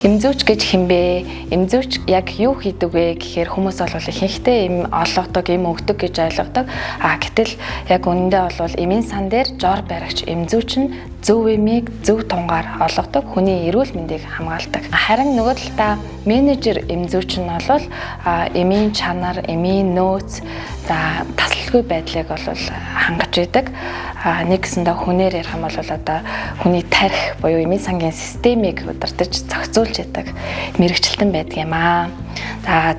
Эмзүүч гэж хэмбэ? Эмзүүч яг юу хийдэг вэ гэхээр хүмүүс бол ихэнхдээ эм олгодог, эм өгдөг гэж ойлгодог. Гэтэл яг үнэндээ бол эмийн сан дээр жор баригч эмзүүч нь зөв эмийг зөв тунгаар олгодог, хүний эрүүл мэндийг хамгаалдаг. Харин нөгөө талдаа менежер эмзүүч нь бол эмийн чанар, эмийн нөөц, тасалгүй байдлыг бол хангаж идэг. Нэгсэндээ хүнээр ярих юм бол одоо хүний тарих буюу эмийн сангийн системийг удирдах зохицуулж яадаг мэрэгчлэн байдаг юм аа.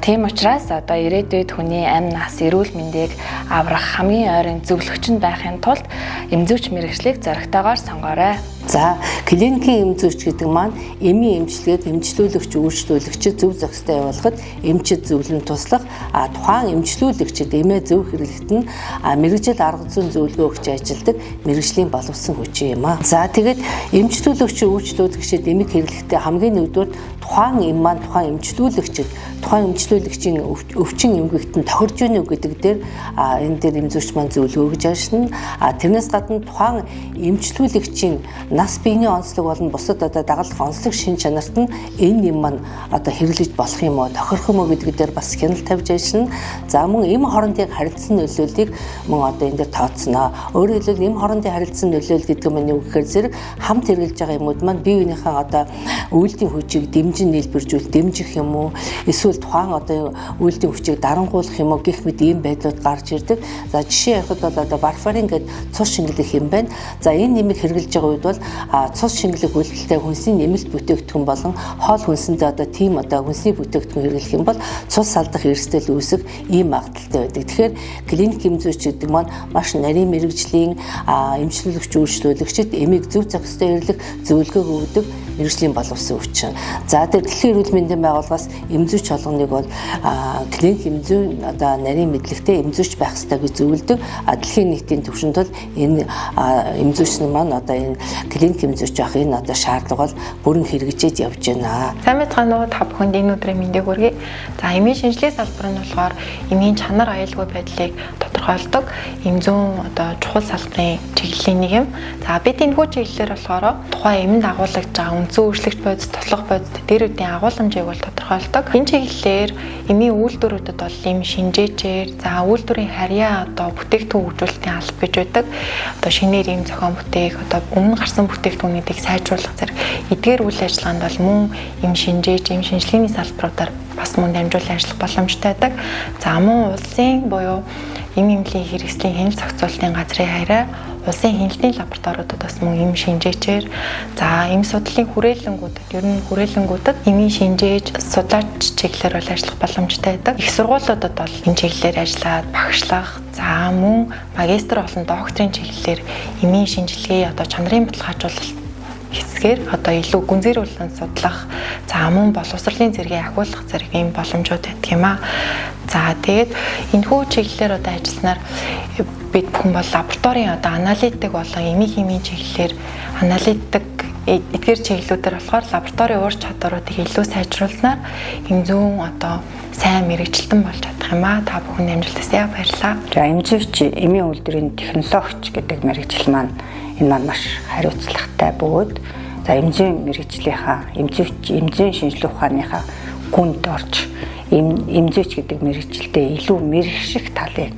Тийм учраас одоо ирээдүйд хүний амь нас эрүүл мэндийг аврах хамгийн ойрын зөвлөгч нь байхын тулд эмзүүч мэрэгчлийг зоригтойгоор сонгоорой. За, клиникийн эмзүүч гэдэг маань эмийн эмчилгээд эмчлүүлэгч, үйлчлүүлэгчид зөв зохистой явуулахад эмчид зөвлөн туслах, тухайн эмчлүүлэгчид эмээ зөв хэрэглэхэд нь мэрэгжил арга зүйн зөвлөгөө өгч ажилладаг мэрэгжлийн боловсон хүчин юм аа. За, тэгээд эмчлүүлэгч, үйлчлүүлэгчид эмийг хэрэглэхдээ хамгийн нэгдүгээр тухайн эм маань тухайн эмчлүүлэгчид тухайн эмчлүүлэгчийн өвчин эмгэгтэн тохирж гэнэ үү гэдэг дээр энэ дээр эмзүүч маань зөвлөгөө өгж ажиллана. Тэрнээс гадна тухайн эмчлүүлэгчийн нас биений онцлог болон бусад дагалдах онцлог шин чанарт нь энэ юм маань хэрэглэж болох юм уу, тохирох юм уу гэдэг дээр бас хяналт тавьж ажиллана. За мөн эм хоорондын харилцан нөлөөллийг мөн энэ дээр тооцсноо. Өөрөөр хэлбэл эм хоорондын харилцан нөлөөлөл гэдэг нь юу гэхээр зэрэг хамт хэрэглэж байгаа юмуд маань бие биенийхээ үйлдэл хүчийг дэмжин нийлбэржүүл дэмжих юм уу, эсвэл тухайн үйлдэл хүчийг дарангуулах юм уу гэх мэт ийм байдлууд гарч ирдэг. За жишээ явахад бол варфарин гэдэг цус шингэлэх юм байна. За энэ нэмийг хэрэглэж байгаа үед бол цус шингэлэх үйлдэлтэй хүнсний нэмэлт бүтээгдэхүүн болон хоол хүнсэндээ тийм хүнсний бүтээгдэхүүн хэрэглэх юм бол цус салдах эрсдэл үүсэх ийм магадaltaй байдаг. Тэгэхээр клиник эмзүүч гэдэг маань маш нарийн мэрэгжлийн эмчлүүлэгч, үйлчлүүлэгчид эмийг зөв зохистой хэрэглэх зөвлөгөө өгдөг мэрэгжлийн боловсон хүчин. За дэлхийн эрүүл мэндийн байгууллагаас эмзүүч болгоныг бол клиник эмзүү нарийн мэдлэгтэй эмзүүч байх ёстой гэж зөвлөдөг. Дэлхийн нийтийн түвшинд бол энэ эмзүүч маань энэ клиник эмзүүч байх энэ шаардлага бол бүрэн хэрэгжиж явж байна. Сайн байцгаана уу та бүхэнд энэ өдрийн мэндийг хүргэе. За эмийн шинжилгээ салбар нь болохоор эмийн чанар аюулгүй байдлыг тодорхойлдог эм зүүн чухал салбарын чиглэлийн нэг юм. За бид энэ хүү чиглэлээр болохоор тухайн эмэнд агуулж байгаа үндсэн өөрчлөгч бодис, туслах бодис дээр үеийн агуулмжийг бол тодорхойлдог. Энэ чиглэлээр эмийн үйлдвэрүүдэд бол эм шинжээчээр, за үйлдвэрийн харьяа бүтээгдэхүүн хөгжүүлэлтийн алба гэж байдаг. Шинээр эм зохион бүтээх, өмнө гарсан бүтээгдэхүүнүүдийг сайжруулах зэрэг эдгээр үйл ажиллагаанд бол мөн эм шинжээч, эм шинжилгээний салбаруудаар бас мөн дамжуулан ажиллах боломжтой байдаг. За мөн улсын буюу эм эмнэлгийн хэрэгслийн хяналт зохицуулалтын газрын харьяа, улсын хяналтын лабораториудад бас мөн эм шинжээчээр, за эм судлалын хүрээлэнгүүдэд, ер нь хүрээлэнгүүдэд эмийн шинжээж, судлаач чиглэлээр бол ажиллах боломжтой байдаг. Их сургуулиудад бол энэ чиглэлээр ажиллаад багшлах, за мөн магистр болон докторийн чиглэлээр эмийн шинжилгээ чанарын баталгаажуулалт хэсгээр илүү гүнзгийрүүлэн судлах, за мөн боловсролын зэрэгийг ахиулах зэрэг ийм боломжууд байдаг юм аа. За тэгээд энэхүү чиглэлээр ажилласнаар бид бүхэн бол лабораторийн аналитик болон эмийн химийн чиглэлээр аналитик эдгээр чиглэлүүдээр болохоор лабораторийн ур чадваруудыг илүү сайжруулснаар эм зүүн сайн мэрэгчлэн болж чадах юм аа. Та бүхэнд амжилттай баярлалаа. За эмзүүч эмийн үйлдвэрийн технологич гэдэг мэрэгжил маань энэ маань маш хариуцлагатай бөгөөд за эмзүүн мэрэгжлийнхаа эмзүүн шинжилгээ ухааныхаа гүнд орж эмзүүч гэдэг мэрэгжилдээ илүү мэрэгших талын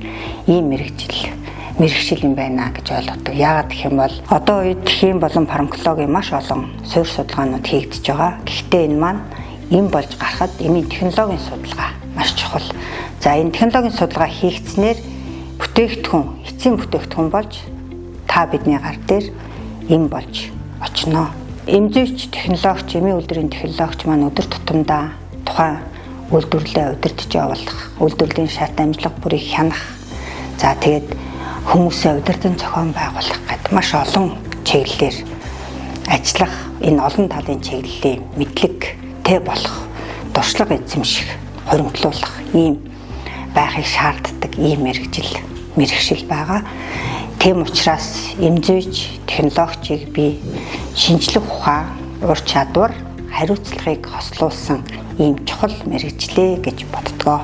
ийм мэрэгшил юм байна гэж ойлгодог. Яагаад гэх юм бол одоо үед хэм болон фармакологийн маш олон суурь судалгаанууд хийгдэж байгаа. Гэхдээ энэ маань эм болж гарахад эмийн технологийн судалгаа маш чухал. За энэ технологийн судалгаа хийгдснээр эцсийн бүтээгдэхүүн болж та бидний гар дээр эм болж очно. Эмзүүч технологич, эмийн үйлдвэрийн технологич маань өдөр тутамдаа тухайн үйлдвэрлэлээ удирдах явуулах, үйлдвэрлэлийн шат амжилга бүрийг хянах. За тэгээд хүмүүсээ удирдан зохион байгуулах гэдэг маш олон чиглэлээр ажиллах, энэ олон талын чиглэлийн мэдлэгтэй болох, туршлага эзэмших, хоригдлуулах ийм байхыг шаарддаг ийм мэрэгшил байгаа. Тийм учраас эмзүүч технологичийг би шинжлэх ухаан, ур чадвар, хариуцлагыг хослуулсан ийм чухал мэрэгчлээ гэж боддгоо.